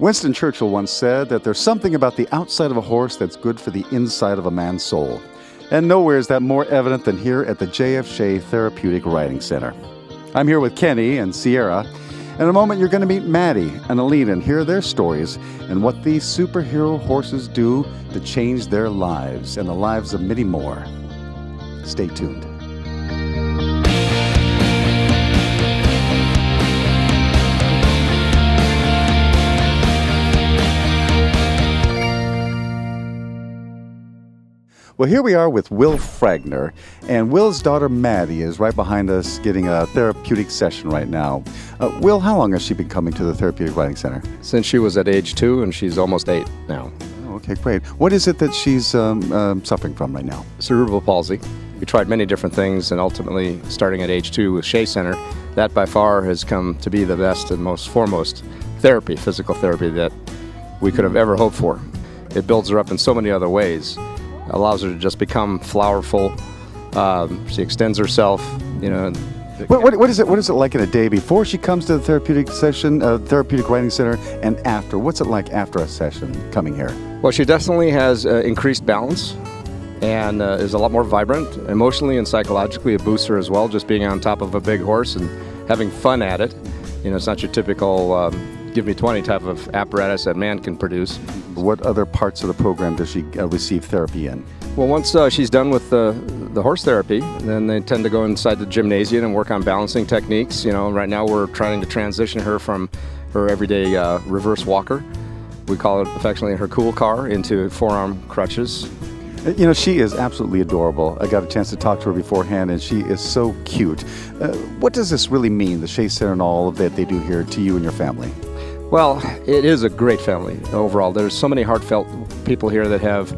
Winston Churchill once said that there's something about the outside of a horse that's good for the inside of a man's soul. And nowhere is that more evident than here at the J.F. Shea Therapeutic Riding Center. I'm here with Kenny and Sierra. In a moment, you're going to meet Maddie and Alina and hear their stories and what these superhero horses do to change their lives and the lives of many more. Stay tuned. Well, here we are with Will Fragner, and Will's daughter Maddie is right behind us getting a therapeutic session right now. Will, how long has she been coming to the Therapeutic Riding Center? Since she was at age 2, and she's almost 8 now. Oh, okay, great. What is it that she's suffering from right now? Cerebral palsy. We tried many different things, and ultimately, starting at age 2 with Shea Center, that by far has come to be the best and most foremost therapy, physical therapy that we could have ever hoped for. It builds her up in so many other ways. Allows her to just become flowerful. She extends herself, you know. What is it like in a day before she comes to the therapeutic session, therapeutic riding center, and after? What's it like after a session coming here? Well, she definitely has increased balance and is a lot more vibrant. Emotionally and psychologically, it boosts her as well, just being on top of a big horse and having fun at it. You know, it's not your typical give me 20 type of apparatus that man can produce. What other parts of the program does she receive therapy in? Well, once she's done with the horse therapy, then they tend to go inside the gymnasium and work on balancing techniques. You know, right now we're trying to transition her from her everyday reverse walker. We call it affectionately her cool car, into forearm crutches. You know, she is absolutely adorable. I got a chance to talk to her beforehand, and she is so cute. What does this really mean, the Shea Center and all of that they do here, to you and your family? Well, it is a great family overall. There's so many heartfelt people here that have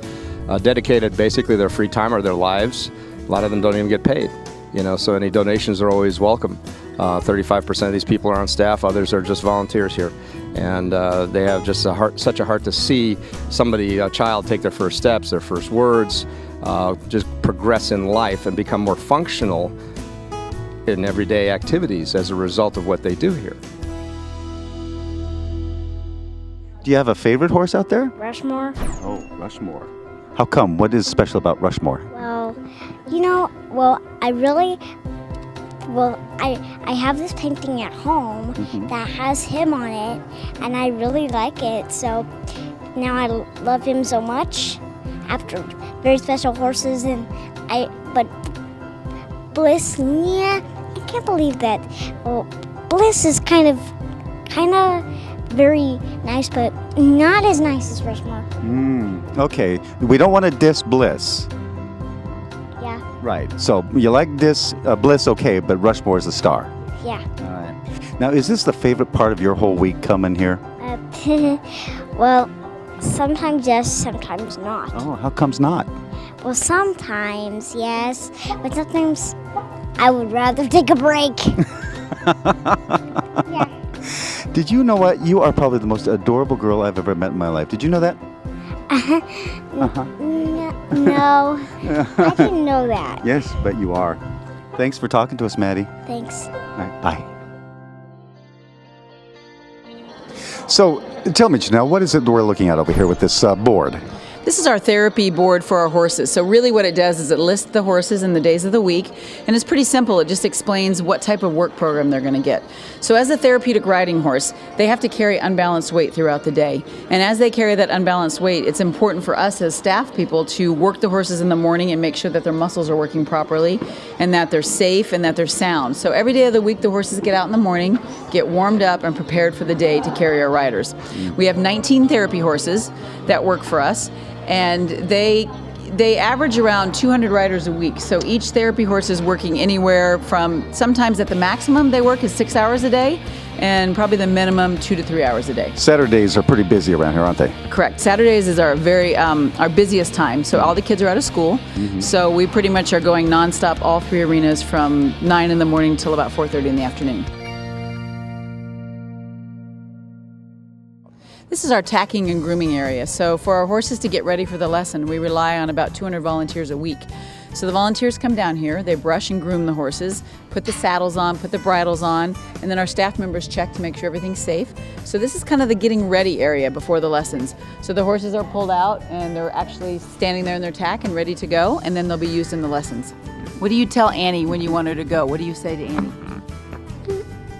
dedicated basically their free time or their lives. A lot of them don't even get paid, you know, so any donations are always welcome. 35% of these people are on staff, others are just volunteers here. And they have just such a heart to see somebody, a child, take their first steps, their first words, just progress in life and become more functional in everyday activities as a result of what they do here. Do you have a favorite horse out there? Rushmore. Oh, Rushmore. How come? What is special about Rushmore? Well, I have this painting at home that has him on it, and I really like it. So now I love him so much. After very special horses, but Bliss, yeah, I can't believe that. Well, Bliss is kind of very nice, but not as nice as Rushmore. Okay, we don't want to diss Bliss. Yeah. Right, so you like Bliss, okay, but Rushmore is the star. Yeah. All right. Now, is this the favorite part of your whole week coming here? Well, sometimes yes, sometimes not. Oh, how comes not? Well, sometimes yes, but sometimes I would rather take a break. Yeah. Did you know what? You are probably the most adorable girl I've ever met in my life. Did you know that? No, I didn't know that. Yes, but you are. Thanks for talking to us, Maddie. Thanks. All right, bye. So, tell me, Janelle, what is it that we're looking at over here with this board? This is our therapy board for our horses. So really what it does is it lists the horses in the days of the week, and it's pretty simple. It just explains what type of work program they're going to get. So as a therapeutic riding horse, they have to carry unbalanced weight throughout the day. And as they carry that unbalanced weight, it's important for us as staff people to work the horses in the morning and make sure that their muscles are working properly and that they're safe and that they're sound. So every day of the week, the horses get out in the morning, get warmed up and prepared for the day to carry our riders. We have 19 therapy horses that work for us, and they average around 200 riders a week. So each therapy horse is working anywhere from, sometimes at the maximum they work is 6 hours a day, and probably the minimum 2 to 3 hours a day. Saturdays are pretty busy around here, aren't they? Correct. Saturdays is our our busiest time. So all the kids are out of school. So we pretty much are going nonstop all 3 arenas from 9 in the morning till about 4:30 in the afternoon. This is our tacking and grooming area. So for our horses to get ready for the lesson, we rely on about 200 volunteers a week. So the volunteers come down here, they brush and groom the horses, put the saddles on, put the bridles on, and then our staff members check to make sure everything's safe. So this is kind of the getting ready area before the lessons. So the horses are pulled out and they're actually standing there in their tack and ready to go, and then they'll be used in the lessons. What do you tell Annie when you want her to go? What do you say to Annie?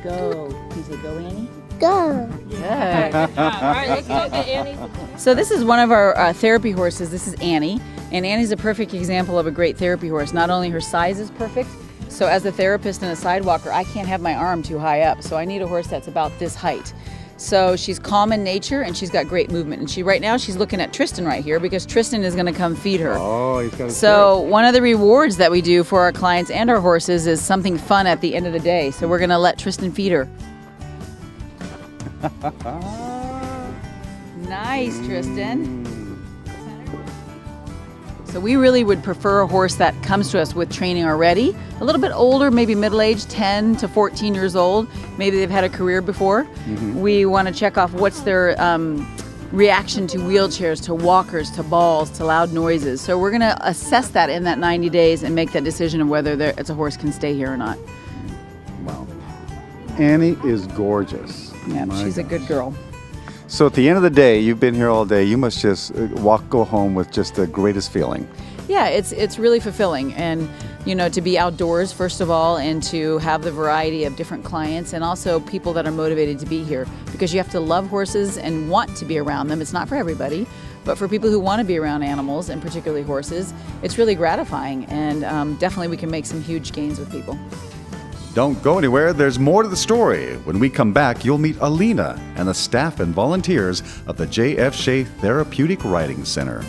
Go. Can you say go, Annie? Go. Good. All right, let's go get Annie. So this is one of our therapy horses. This is Annie. And Annie's a perfect example of a great therapy horse. Not only her size is perfect, so as a therapist and a sidewalker, I can't have my arm too high up. So I need a horse that's about this height. So she's calm in nature and she's got great movement. And right now she's looking at Tristan right here because Tristan is going to come feed her. Oh, he's got. So one of the rewards that we do for our clients and our horses is something fun at the end of the day. So we're going to let Tristan feed her. Nice, Tristan. So we really would prefer a horse that comes to us with training already, a little bit older, maybe middle-aged, 10 to 14 years old. Maybe they've had a career before. We want to check off what's their reaction to wheelchairs, to walkers, to balls, to loud noises. So we're going to assess that in that 90 days and make that decision of whether it's a horse can stay here or not. Wow. Annie is gorgeous. Yeah, she's a good girl. So at the end of the day, you've been here all day. You must just go home with just the greatest feeling. Yeah, it's really fulfilling, and to be outdoors first of all, and to have the variety of different clients, and also people that are motivated to be here, because you have to love horses and want to be around them. It's not for everybody, but for people who want to be around animals, and particularly horses, it's really gratifying, and definitely we can make some huge gains with people. Don't go anywhere. There's more to the story. When we come back, you'll meet Alina and the staff and volunteers of the J.F. Shea Therapeutic Riding Center.